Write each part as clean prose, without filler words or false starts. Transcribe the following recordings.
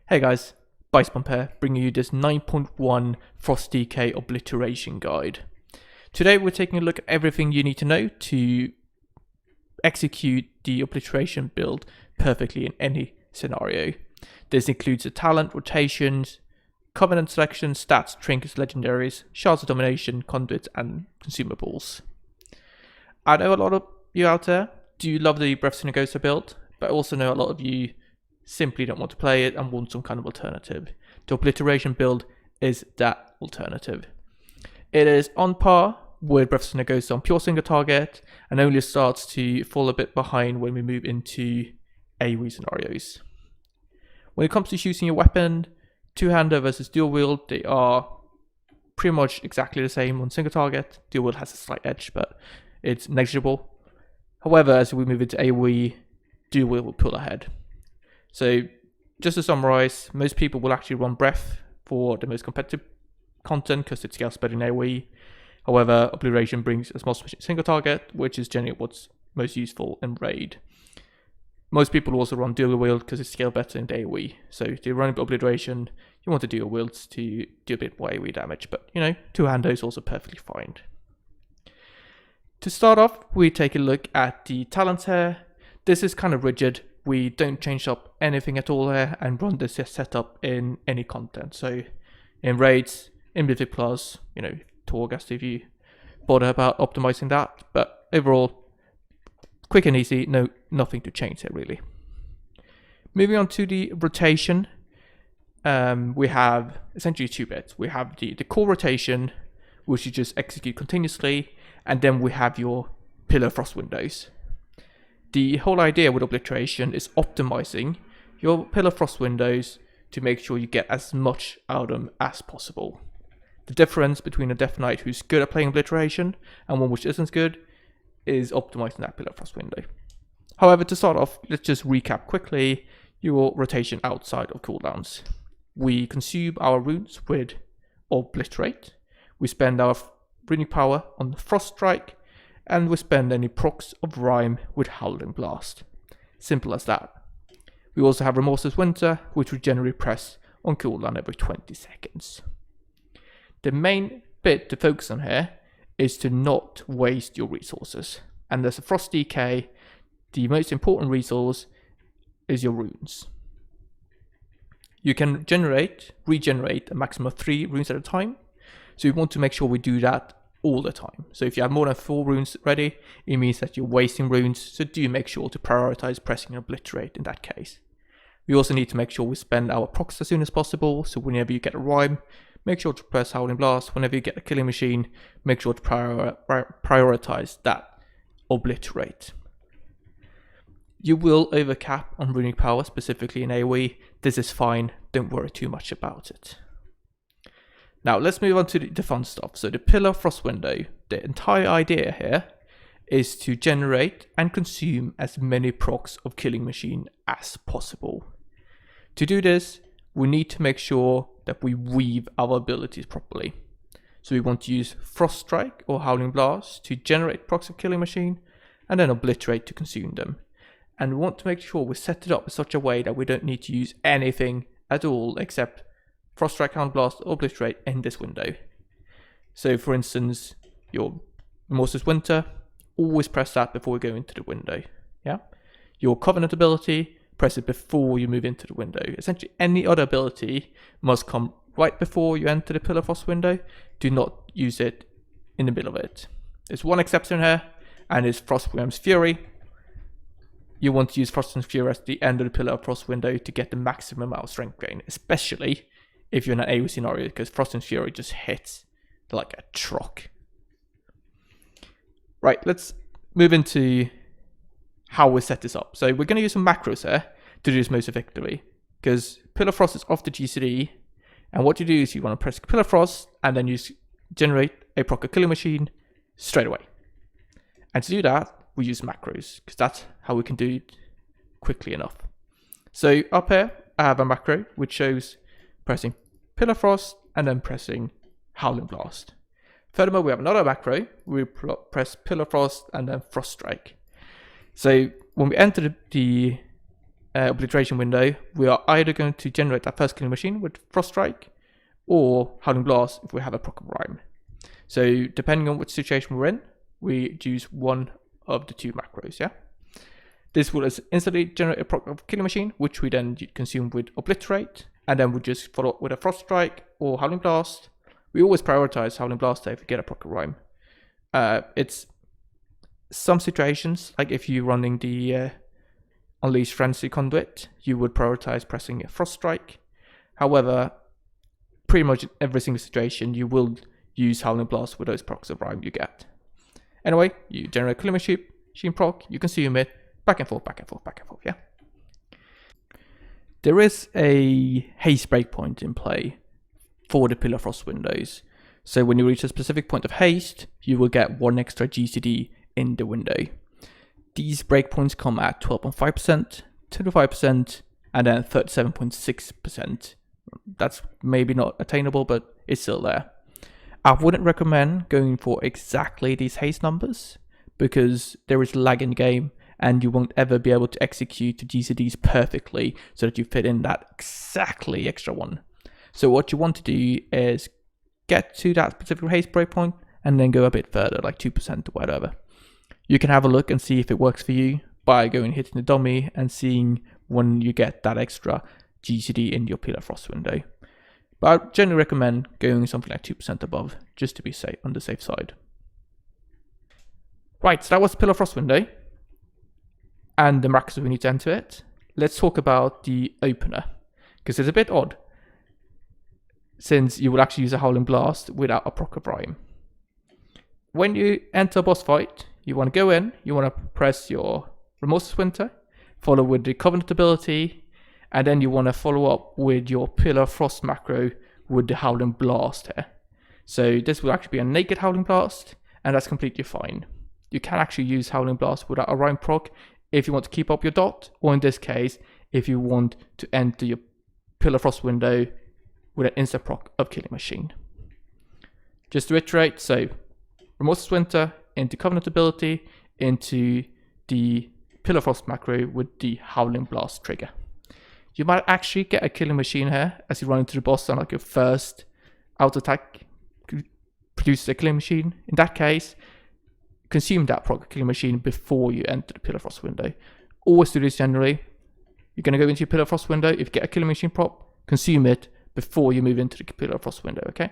Hey guys, Bicebomb here, bringing you this 9.1 Frost DK Obliteration guide. Today we're taking a look at everything you need to know to execute the Obliteration build perfectly in any scenario. This includes the talent, rotations, covenant selection, stats, trinkets, legendaries, Shards of Domination, Conduits, and Consumables. I know a lot of you out there do love the Breath of Ghost build, but I also know a lot of you simply don't want to play it and want some kind of alternative. The Obliteration build is that alternative. It is on par with Breath of Ghost on pure single target and only starts to fall a bit behind when we move into AoE scenarios. When it comes to choosing your weapon, two-hander versus dual wield, they are pretty much exactly the same on single target. Dual wield has a slight edge, but it's negligible. However, as we move into AoE, dual wield will pull ahead. So, just to summarize, most people will actually run Breath for the most competitive content because it scales better in AoE. However, Obliteration brings a small single target, which is generally what's most useful in Raid. Most people also run dual wield because it scales better in AoE. So, if you run Obliteration, you want to dual wields to do a bit more AoE damage, but you know, two-hander is also perfectly fine. To start off, we take a look at the talents here. This is kind of rigid. We don't change up anything at all here and run this setup in any content. So in raids, in Mythic Plus, you know, Torghast if you bother about optimizing that. But overall, quick and easy, nothing to change here really. Moving on to the rotation, we have essentially two bits. We have the core rotation, which you just execute continuously, and then we have your Pillar Frost windows. The whole idea with Obliteration is optimizing your Pillar Frost windows to make sure you get as much out of them as possible. The difference between a Death Knight who's good at playing Obliteration and one which isn't good is optimizing that Pillar Frost window. However, to start off, let's just recap quickly your rotation outside of cooldowns. We consume our runes with Obliterate. We spend our runic power on Frost Strike, and we spend any procs of Rime with Howling Blast. Simple as that. We also have Remorseless Winter, which we generally press on cooldown every 20 seconds. The main bit to focus on here is to not waste your resources. And as a Frost DK, the most important resource is your runes. You can regenerate a maximum of 3 runes at a time. So we want to make sure we do that all the time. So if you have more than 4 runes ready, it means that you're wasting runes, so do make sure to prioritize pressing Obliterate in that case. We also need to make sure we spend our procs as soon as possible, so whenever you get a Rime, make sure to press Howling Blast. Whenever you get a Killing Machine, make sure to prioritize that Obliterate. You will overcap on runic power, specifically in AoE. This is fine, don't worry too much about it. Now let's move on to the fun stuff. So the Pillar Frost window, the entire idea here is to generate and consume as many procs of Killing Machine as possible. To do this, we need to make sure that we weave our abilities properly. So we want to use Frost Strike or Howling Blast to generate procs of Killing Machine and then Obliterate to consume them. And we want to make sure we set it up in such a way that we don't need to use anything at all except Frost Strike, Howling Blast, Obliterate in this window. So for instance, your Remorseless Winter, always press that before we go into the window. Yeah. Your Covenant ability, press it before you move into the window. Essentially any other ability must come right before you enter the Pillar Frost window. Do not use it in the middle of it. There's one exception here, and it's Frostworm's Fury. You want to use Frostworm's Fury at the end of the Pillar Frost window to get the maximum amount of strength gain, especially if you're in an AoE scenario, because Frostworm's Fury just hits like a truck. Right, let's move into how we set this up. So we're going to use some macros here to do this most effectively, because Pillar Frost is off the GCD, and what you do is you want to press Pillar Frost, and then you generate a proc of Killing Machine straight away. And to do that, we use macros, because that's how we can do it quickly enough. So up here, I have a macro which shows pressing Pillar Frost and then pressing Howling Blast. Furthermore, we have another macro. We press Pillar Frost and then Frost Strike. So when we enter the Obliteration window, we are either going to generate that first killing machine with Frost Strike or Howling Blast if we have a proc of Rime. So depending on which situation we're in, we choose one of the two macros, yeah? This will instantly generate a proc of killing machine, which we then consume with Obliterate, and then we just follow up with a Frost Strike or Howling Blast. We always prioritize Howling Blast if we get a proc of Rime. It's some situations, like if you're running the Unleash Frenzy Conduit, you would prioritize pressing a Frost Strike. However, pretty much in every single situation, you will use Howling Blast with those procs of Rime you get. Anyway, you generate a killing machine proc, you consume it, back and forth, yeah? There is a Haste Breakpoint in play for the Pillar Frost windows. So when you reach a specific point of haste, you will get 1 extra GCD in the window. These breakpoints come at 12.5%, 25%, and then 37.6%. That's maybe not attainable, but it's still there. I wouldn't recommend going for exactly these haste numbers because there is lag in the game and you won't ever be able to execute the GCDs perfectly so that you fit in that exactly extra one. So what you want to do is get to that specific haste breakpoint and then go a bit further, like 2% or whatever. You can have a look and see if it works for you by going hitting the dummy and seeing when you get that extra GCD in your Pillar Frost window. But I generally recommend going something like 2% above, just to be safe on the safe side. Right, so that was the Pillar Frost window and the macros we need to enter it. Let's talk about the opener, because it's a bit odd, since you will actually use a Howling Blast without a proc of Rime. When you enter a boss fight, you want to go in, you want to press your Remorseless Winter, follow with the Covenant ability, and then you want to follow up with your Pillar Frost macro with the Howling Blast here. So this will actually be a naked Howling Blast, and that's completely fine. You can actually use Howling Blast without a Rime proc if you want to keep up your dot, or in this case, if you want to enter your Pillar Frost window with an instant proc of Killing Machine. Just to reiterate, so Remorseless Winter into Covenant ability, into the Pillar Frost macro with the Howling Blast trigger. You might actually get a Killing Machine here as you run into the boss and like your first out attack produces a Killing Machine. In that case, consume that proc Killing Machine before you enter the Pillar Frost window. Always do this generally. You're going to go into your Pillar Frost window. If you get a Killing Machine prop, consume it before you move into the Pillar Frost window, okay?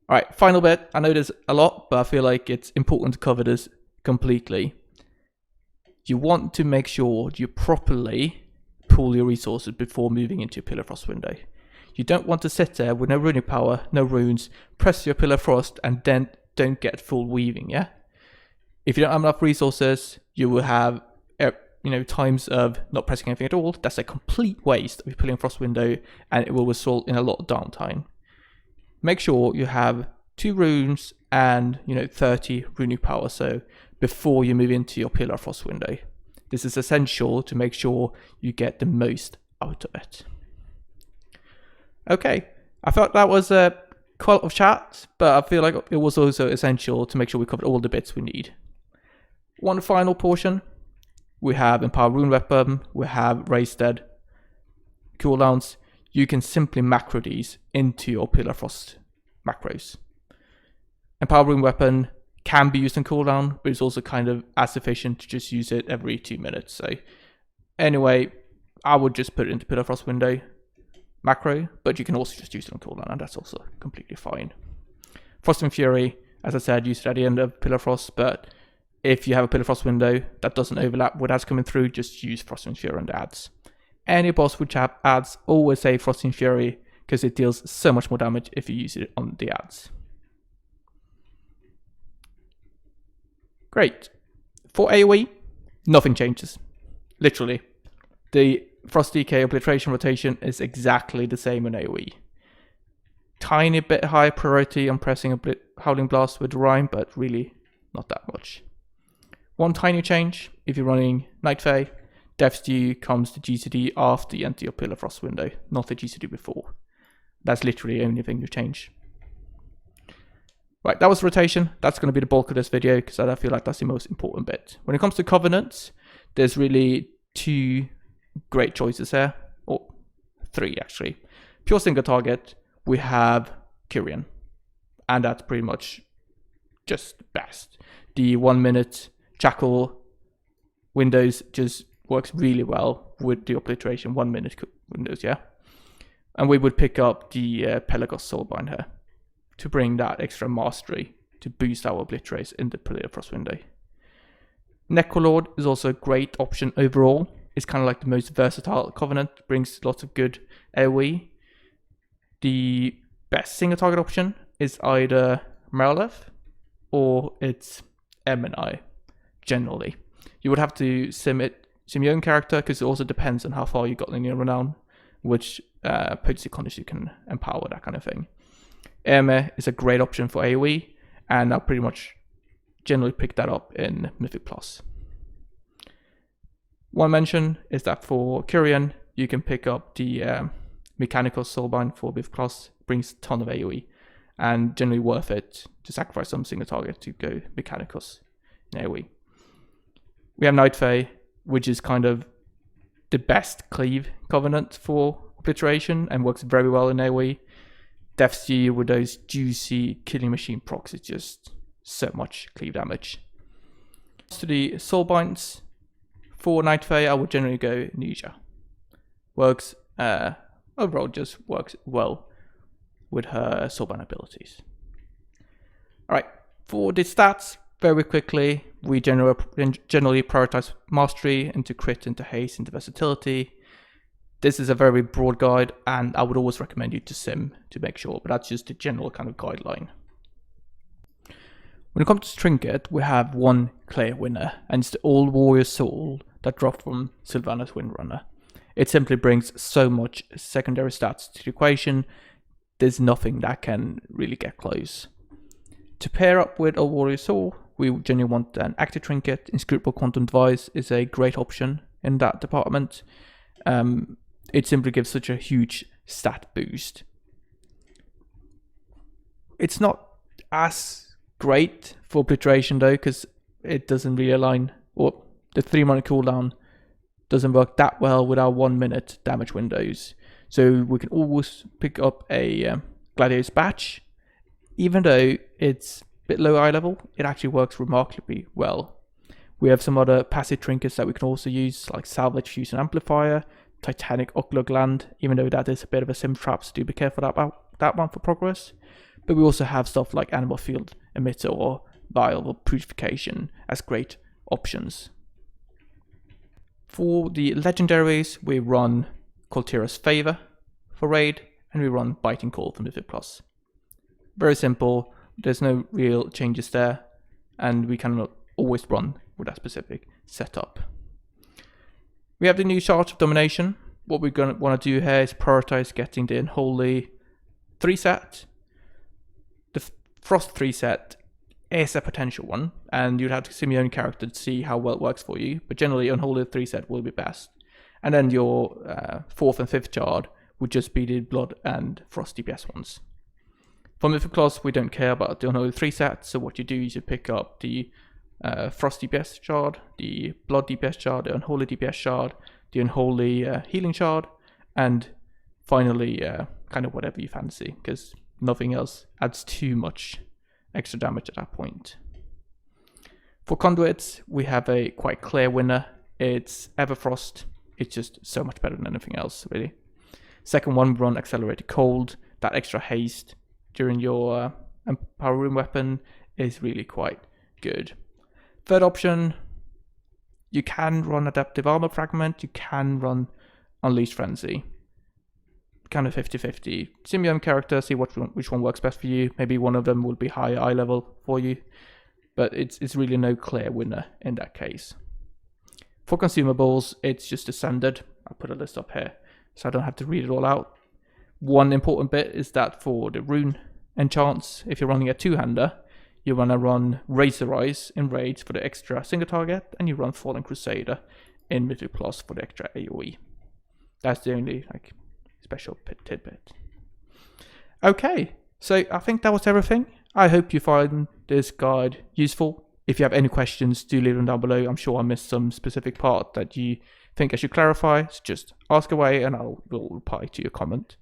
Alright, final bit. I know there's a lot, but I feel like it's important to cover this completely. You want to make sure you properly pool your resources before moving into your Pillar Frost window. You don't want to sit there with no runing power, no runes, press your Pillar Frost, and then don't get full weaving, yeah? If you don't have enough resources, you will have times of not pressing anything at all. That's a complete waste of your Pillar Frost window, and it will result in a lot of downtime. Make sure you have 2 runes and 30 runic power, so before you move into your Pillar Frost window. This is essential to make sure you get the most out of it. Okay, I thought that was quite a lot of chat, but I feel like it was also essential to make sure we covered all the bits we need. One final portion. We have Empower Rune Weapon, we have Raised Dead, Cooldowns. You can simply macro these into your Pillar Frost macros. Empower Rune Weapon can be used in cooldown, but it's also kind of as efficient to just use it every 2 minutes. So anyway, I would just put it into Pillar Frost window macro, but you can also just use it on cooldown, and that's also completely fine. Frost and Fury, as I said, use it at the end of Pillar Frost, but if you have a Pillar Frost window that doesn't overlap with ads coming through, just use Frost and Fury on the ads. Any boss which have ads, always say Frost and Fury, because it deals so much more damage if you use it on the ads. Great. For AoE, nothing changes. Literally. The Frost DK Obliteration rotation is exactly the same in AoE. Tiny bit higher priority on pressing a Howling Blast with Rime, but really not that much. One tiny change, if you're running Night Fae, Death's Due comes to GCD after you enter your Pillar Frost window, not the GCD before. That's literally the only thing you change. Right, that was rotation. That's going to be the bulk of this video because I feel like that's the most important bit. When it comes to Covenants, there's really 2 great choices here, or 3 actually. Pure single target, we have Kyrian, and that's pretty much just best. The 1 minute Jackal windows just works really well with the Obliteration 1 minute windows, yeah. And we would pick up the Pelagos soulbind here to bring that extra mastery to boost our Obliterates in the Frost window. Necrolord is also a great option overall. It's kind of like the most versatile Covenant, brings lots of good AoE. The best single target option is either Merlev or it's M&I, generally. You would have to sim your own character, because it also depends on how far you got in your renown, which potency conditions you can empower, that kind of thing. Erme is a great option for AoE, and I pretty much generally pick that up in Mythic Plus. One mention is that for Kyrian, you can pick up the Mechanical Soulbind for Mythic Plus, brings a ton of AoE, and generally worth it to sacrifice some single target to go Mechanicals in AoE. We have Night Fae, which is kind of the best cleave Covenant for Obliteration and works very well in AoE. Death's Due with those juicy killing machine procs is just so much cleave damage. To the Soulbinds, for Night Fae I would generally go Ninja. Works, overall just works well with her Soulbind abilities. Alright, for the stats, very quickly, we generally prioritize Mastery into Crit, into Haste, into Versatility. This is a very broad guide, and I would always recommend you to sim to make sure, but that's just a general kind of guideline. When it comes to Trinket, we have one clear winner, and it's the All Warrior Soul that dropped from Sylvanas Windrunner. It simply brings so much secondary stats to the equation, there's nothing that can really get close. To pair up with All Warrior Soul, we generally want an active Trinket. Inscrutable Quantum Device is a great option in that department. It simply gives such a huge stat boost. It's not as great for Obliteration though, because it doesn't really align, or the 3 minute cooldown doesn't work that well with our 1 minute damage windows. So we can always pick up a Gladiator's Batch. Even though it's a bit low eye level, it actually works remarkably well. We have some other passive trinkets that we can also use, like Salvage Fusion Amplifier, Titanic Ocular Gland, even though that is a bit of a sim trap, so do be careful about that one for progress. But we also have stuff like Animal Field Emitter or Vial or Purification as great options. For the Legendaries, we run Coltira's Favor for raid, and we run Biting Call for Mythic Plus. Very simple, there's no real changes there, and we can always run with that specific setup. We have the new Shards of Domination. What we're going to want to do here is prioritize getting the Unholy 3 set. The Frost 3 set is a potential one, and you'd have to sim your own character to see how well it works for you, but generally Unholy 3 set will be best. And then your 4th and 5th Shard would just be the Blood and Frost DPS ones. For Mythic Plus, we don't care about the Unholy 3 set, so what you do is you pick up the Frost DPS Shard, the Blood DPS Shard, the Unholy DPS Shard, the Unholy Healing Shard, and finally kind of whatever you fancy, because nothing else adds too much extra damage at that point. For Conduits, we have a quite clear winner. It's Everfrost. It's just so much better than anything else, really. Second one, we run Accelerated Cold. That extra haste during your Power Room weapon is really quite good. Third option, you can run Adaptive Armor Fragment, you can run Unleashed Frenzy. Kind of 50-50. Sim your own character, see which one works best for you. Maybe one of them will be higher eye level for you, but it's really no clear winner in that case. For Consumables, it's just a standard. I'll put a list up here so I don't have to read it all out. One important bit is that for the rune enchants, if you're running a 2-hander, you want to run Razor Eyes in raids for the extra single target, and you run Fallen Crusader in Mythic Plus for the extra AoE. That's the only special tidbit. Okay, so I think that was everything. I hope you find this guide useful. If you have any questions, do leave them down below. I'm sure I missed some specific part that you think I should clarify. So just ask away and will reply to your comment.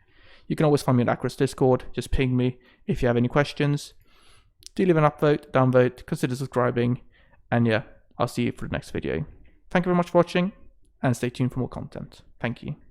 You can always find me in Macroes Discord. Just ping me if you have any questions. Do leave an upvote, downvote, consider subscribing, and yeah, I'll see you for the next video. Thank you very much for watching, and stay tuned for more content. Thank you.